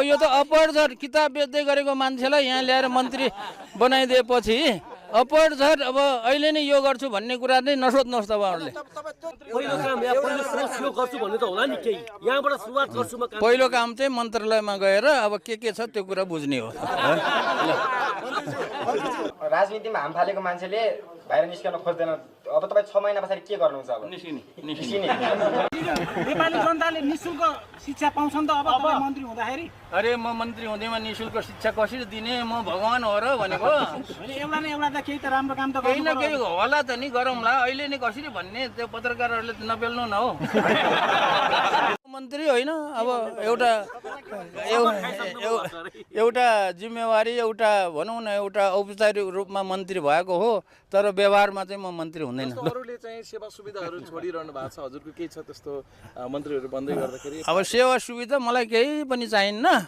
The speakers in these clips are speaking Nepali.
यो त अपरझट किताब बेच्दै गरेको मान्छेलाई यहाँ ल्याएर मन्त्री बनाइदिएपछि अपरझट अब अहिले नै यो गर्छु भन्ने कुरा नै नसोध्नुहोस् तपाईँहरूले। पहिलो काम चाहिँ मन्त्रालयमा गएर अब के छ त्यो कुरा बुझ्ने हो। राजनीतिमा हाम फालेको मान्छेले बाहिर निस्कन खोज्दैन, अब तपाईँ 6 महिना पछाडि के गर्नुहुन्छ? अब निस्किने नेपाली जनताले निशुल्क शिक्षा पाउँछन् त अब तपाईँ मन्त्री हुँदाखेरि? अरे म मन्त्री हुँदैमा निशुल्क शिक्षा कसरी दिने? म भगवान हो र भनेको। एउटा न एउटा त केही त राम्रो काम त केही न केही होला त नि, गरौँला। अहिले नै कसरी भन्ने त्यो पत्रकारहरूले नबेल्नु न हो। मन्त्री होइन, अब एउटा जिम्मेवारी, एउटा भनौँ न एउटा औपचारिक रूपमा मन्त्री भएको हो, तर व्यवहारमा चाहिँ म मन्त्री हुँदैन। अरूले चाहिँ सेवा सुविधाहरू छोडिरहनु भएको छ, हजुरको केही छ त्यस्तो मन्त्रीहरू बन्दै गर्दाखेरि? अब सेवा सुविधा मलाई केही पनि चाहिन्न।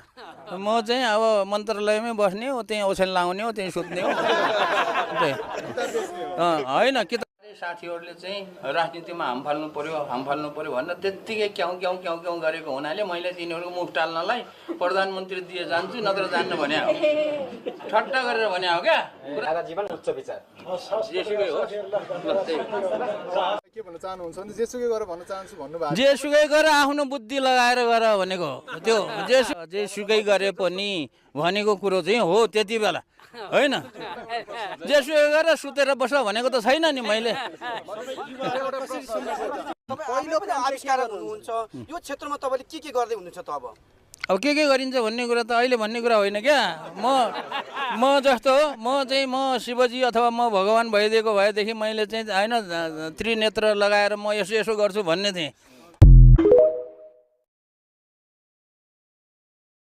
म चाहिँ अब मन्त्रालयमै बस्ने हो, त्यहीँ ओछ्यान लाउने हो, त्यहीँ सुत्ने हो। होइन कि साथीहरूले चाहिँ राजनीतिमा हाम फाल्नु पर्यो भनेर त्यत्तिकै क्याउ गरेको हुनाले मैले तिनीहरूको मुख टाल्नलाई प्रधानमन्त्री दिए जान्छु, नत्र जान्न भने हो। ठट्टा गरेर भने हो क्या। आधा जीवन उच्च विचार जेसुकै हो। के भन्न चाहनुहुन्छ? जेसुकै गरेर भन्न चाहन्छु भन्नुभएको। जेसुकै गरेर आफ्नो बुद्धि लगाएर गर भनेको त्यो। जेसुकै गरे पनि भनेको कुरो चाहिँ हो त्यति बेला, होइन? जेसुकै गरेर सुतेर बस भनेको त छैन नि मैले। अहिले पनि आविष्कारक हुनुहुन्छ, यो क्षेत्रमा तपाईँले के गर्दै हुनुहुन्छ त? अब के गरिन्छ भन्ने कुरा त अहिले भन्ने कुरा होइन क्या। म जस्तो म शिवजी अथवा म भगवान भइदिएको भएदेखि मैले चाहिँ होइन त्रिनेत्र लगाएर म यसो गर्छु भन्ने थिएँ।